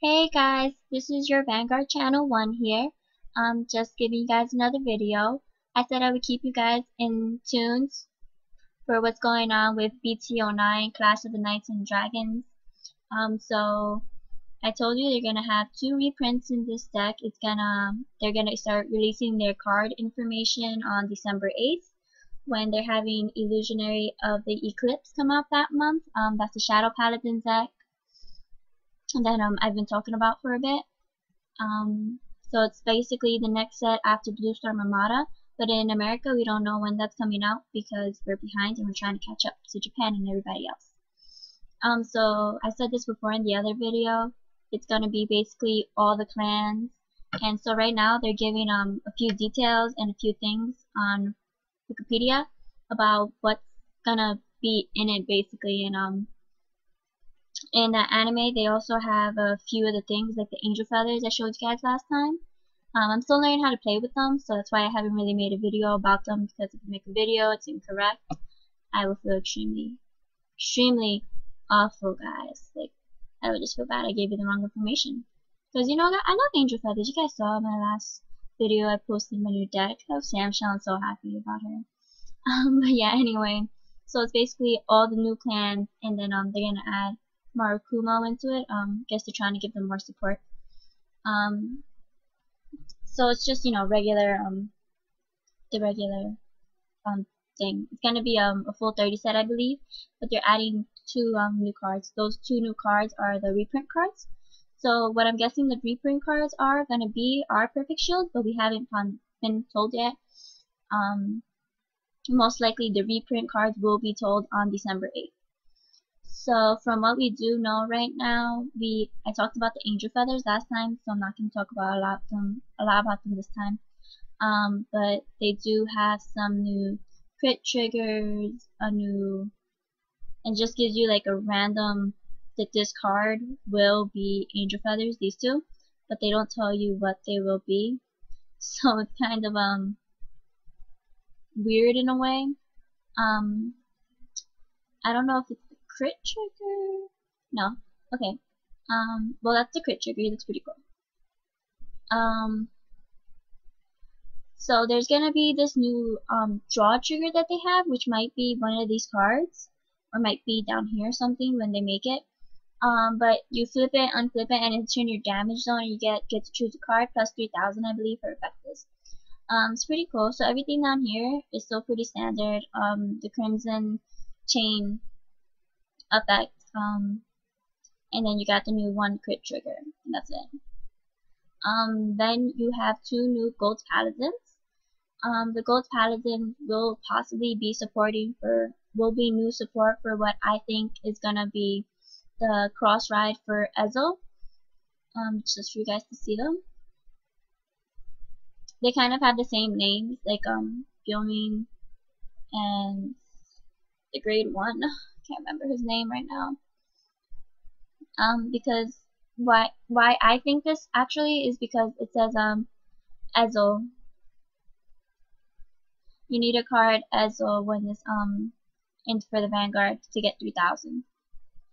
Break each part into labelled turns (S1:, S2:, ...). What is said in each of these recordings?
S1: Hey guys, this is your Vanguard Channel 1 here. Just giving you guys another video. I said I would keep you guys in tune for what's going on with BT09, Clash of the Knights and Dragons. So I told you they're gonna have 2 reprints in this deck. They're gonna start releasing their card information on December 8th when they're having Illusionary of the Eclipse come out that month. That's the Shadow Paladin deck that I've been talking about for a bit. So it's basically the next set after Blue Storm Armada, but in America we don't know when that's coming out because we're behind and we're trying to catch up to Japan and everybody else. So I said this before in the other video, it's gonna be basically all the clans, and so right now they're giving a few details and a few things on Wikipedia about what's gonna be in it basically, and in that anime, they also have a few of the things like the angel feathers I showed you guys last time. I'm still learning how to play with them, so that's why I haven't really made a video about them, because if I make a video it's incorrect, I will feel extremely awful, guys. Like, I would just feel bad I gave you the wrong information. Because, you know, I love angel feathers. You guys saw my last video I posted my new deck. Oh, Sam Shell's so happy about her. But yeah, anyway. So it's basically all the new clans, and then they're gonna add Marukumo into it. Guess they're trying to give them more support. So it's just, you know, the regular thing. It's gonna be a full 30 set, I believe, but they're adding 2 new cards. Those 2 new cards are the reprint cards. So what I'm guessing the reprint cards are gonna be are Perfect Shield, but we haven't been told yet. Most likely the reprint cards will be told on December 8th. So from what we do know right now, I talked about the angel feathers last time, so I'm not going to talk about a lot about them this time. But they do have some new crit triggers, and just gives you like a random that this card will be angel feathers, these 2, but they don't tell you what they will be. So it's kind of weird in a way. I don't know if it's the crit trigger. No. Okay. Well, that's the crit trigger. He looks pretty cool. So there's gonna be this new draw trigger that they have, which might be one of these cards, or might be down here or something when they make it. But you flip it, unflip it, and it's in your damage zone, and you get to choose a card plus 3,000, I believe, for effectives. It's pretty cool. So everything down here is still pretty standard. The Crimson Chain effect, and then you got the new 1 crit trigger, and that's it. Then you have 2 new Gold Paladins. The Gold Paladin will possibly be will be new support for what I think is gonna be the cross ride for Ezo. Just for you guys to see them. They kind of have the same names, like Gilming and the Grade 1. Can't remember his name right now. Because why I think this actually is because it says Ezo. You need a card Ezo when this in for the Vanguard to get 3,000.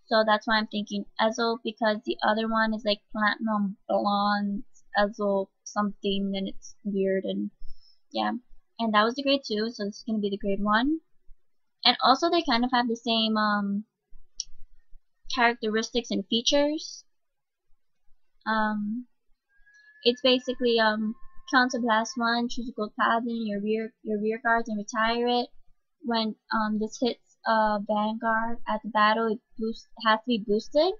S1: So that's why I'm thinking Ezo, because the other one is like Platinum Blonde Ezo something, and it's weird, and yeah. And that was the Grade 2, so this is gonna be the Grade 1. And also they kind of have the same characteristics and features. It's basically counterblast 1, choose a Gold Paladin, your rear guards, and retire it. When this hits Vanguard at the battle, it has to be boosted.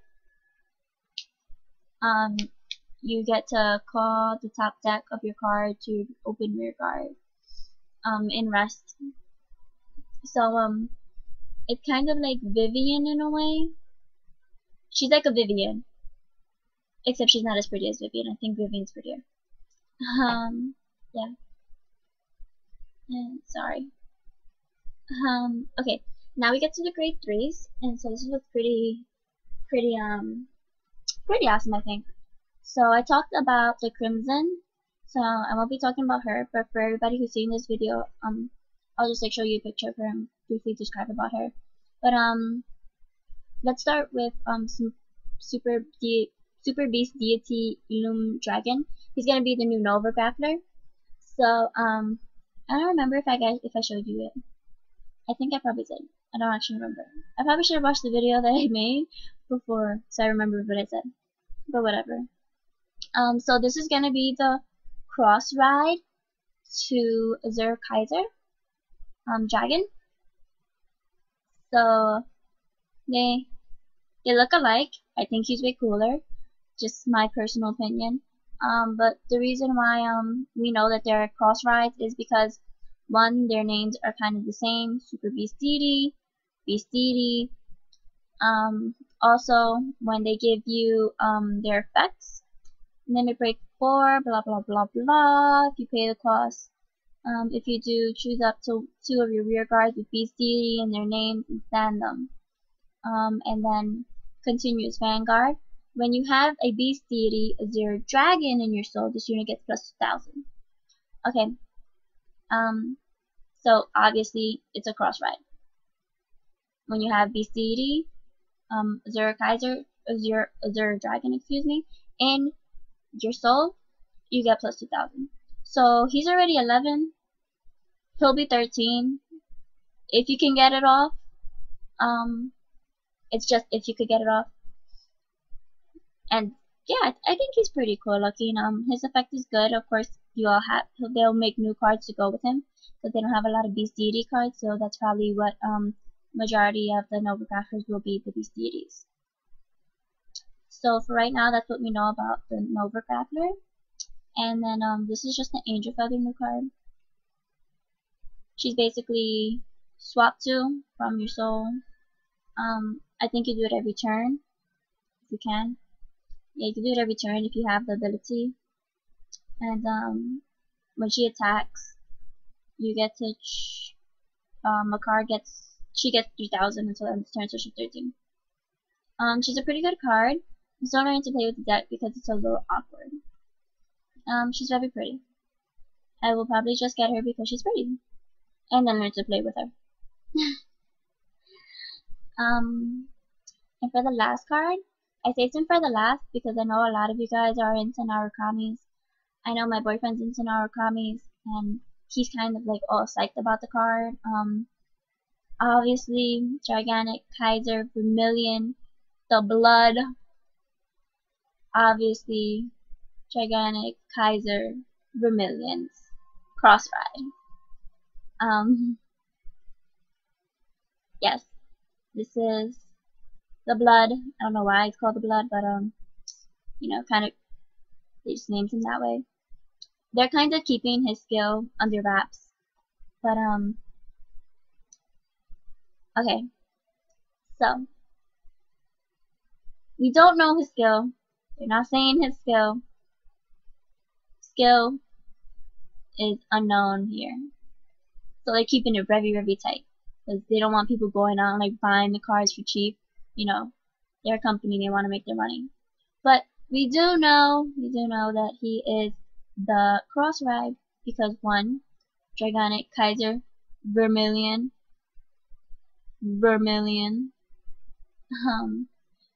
S1: You get to call the top deck of your card to open rear guard in rest. So it's kind of like Vivian in a way. She's like a Vivian, except she's not as pretty as Vivian. I think Vivian's prettier. Yeah. And sorry. Okay. Now we get to the Grade 3s, and so this is pretty awesome, I think. So I talked about the Crimson, so I won't be talking about her, but for everybody who's seeing this video, I'll just like show you a picture of her and briefly describe about her. But let's start with some Super Super Beast Deity Illum Dragon. He's gonna be the new Nova Grappler. So I don't remember if I showed you it. I think I probably did. I don't actually remember. I probably should have watched the video that I made before, so I remember what I said. But whatever. So this is gonna be the cross ride to Azure Kaiser Dragon. So they look alike. I think he's way cooler. Just my personal opinion. But the reason why we know that they're cross rides is because one, their names are kind of the same. Super Beast Deity, Beast Deity. Also, when they give you their effects, limit break 4, blah blah blah blah. If you pay the cost, if you do, choose up to 2 of your rear guards with Beast Deity and their names and stand them. And then continuous Vanguard. When you have a Beast Deity, a Azure Dragon in your soul, this unit gets plus 1000. Okay. So obviously it's a cross ride. When you have Beast Deity, Azure Kaiser, Azure Dragon, excuse me, in your soul, you get plus 2000. So he's already 11. He'll be 13 if you can get it off. It's just if you could get it off. And yeah, I think he's pretty cool looking. His effect is good. Of course, they'll make new cards to go with him, because they don't have a lot of Beast Deity cards. So that's probably what majority of the Nova Grapplers will be, the Beast Deities. So for right now, that's what we know about the Nova Grappler. And then this is just an Angel Feather new card. She's basically swap to from your soul. I think you do it every turn if you can. Yeah, you can do it every turn if you have the ability. And when she attacks, you get to a card she gets 3000 until the end of the turn, so she's 13. She's a pretty good card. I don't learn to play with the deck because it's a little awkward. She's very pretty. I will probably just get her because she's pretty, and then learn to play with her. And for the last card, I saved him for the last because I know a lot of you guys are into Narukami's. I know my boyfriend's into Narukami's, and he's kind of like all psyched about the card. Obviously, Gigantic Kaiser Vermilion, the Blood. Obviously, Gigantic Kaiser Vermilion's cross ride. Yes, this is the Blood. I don't know why it's called the Blood, but you know, kind of they just named him that way. They're kind of keeping his skill under wraps, but okay. So we don't know his skill. They're not saying his skill. Skill is unknown here. So they're keeping it very, very tight. Because they don't want people going out and like buying the cards for cheap. You know, they're a company, they want to make their money. But we do know that he is the cross ride because one, Gigantic Kaiser Vermilion.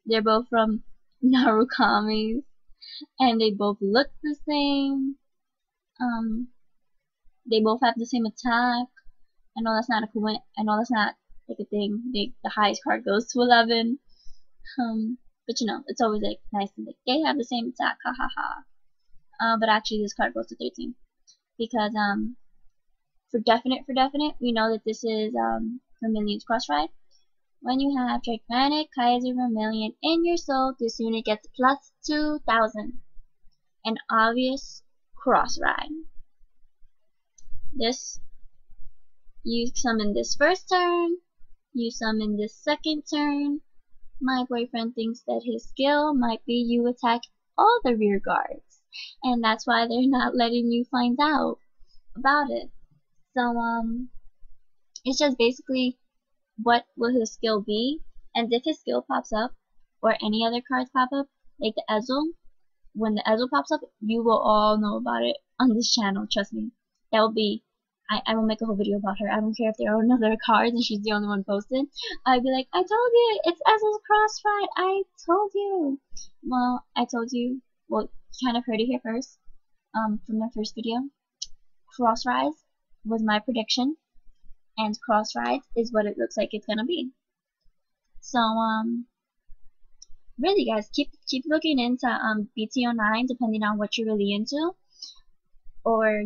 S1: They're both from Narukami's, and they both look the same. They both have the same attack. I know that's not like a thing. The highest card goes to 11. But you know, it's always like nice to like they have the same attack, ha ha ha. But actually, this card goes to 13 because for definite, we know that this is Vermilion's cross ride. When you have Gigantic Kaiser Vermilion in your soul, this unit gets plus 2000. An obvious cross ride. This, you summon this first turn, you summon this second turn. My boyfriend thinks that his skill might be you attack all the rear guards, and that's why they're not letting you find out about it. So it's just basically what will his skill be, and if his skill pops up or any other cards pop up, like the Ezel, when the Ezel pops up, you will all know about it on this channel, trust me. That will be I will make a whole video about her. I don't care if there are another cards and she's the only one posted. I'd be like, I told you, it's Ezra's cross ride. I told you. Well, I told you. Well, you kind of heard it here first. From the first video. Cross rides was my prediction, and cross rides is what it looks like it's gonna be. So really, guys, keep looking into BT09 depending on what you're really into, or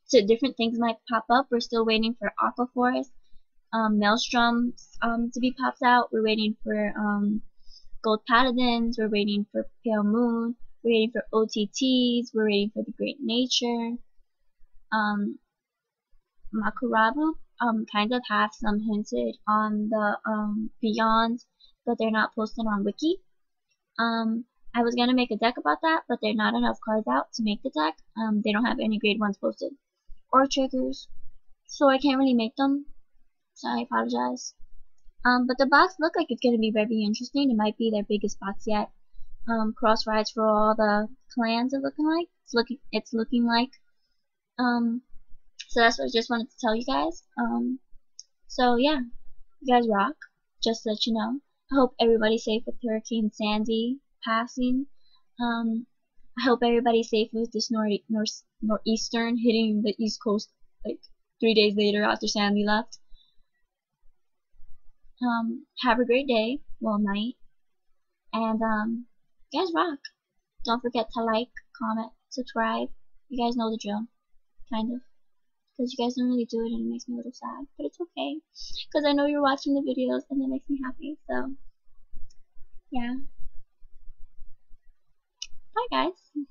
S1: so different things might pop up. We're still waiting for Aqua Force, Maelstrom to be popped out. We're waiting for Gold Paladins. We're waiting for Pale Moon. We're waiting for OTTs. We're waiting for the Great Nature. Makurabu kind of have some hinted on the Beyond, but they're not posted on Wiki. I was gonna make a deck about that, but there are not enough cards out to make the deck. They don't have any grade 1s posted or triggers, so I can't really make them. So I apologize. But the box look like it's gonna be very interesting. It might be their biggest box yet. Cross rides for all the clans are looking like. It's looking like. So that's what I just wanted to tell you guys. So yeah, you guys rock. Just to let you know. I hope everybody's safe with Hurricane Sandy passing. I hope everybody's safe with this northeastern hitting the East Coast like 3 days later after Sandy left. Have a great day, well night, and you guys rock. Don't forget to like, comment, subscribe. You guys know the drill, kind of. Because you guys don't really do it and it makes me a little sad. But it's okay. Because I know you're watching the videos and it makes me happy. So, yeah. Bye guys.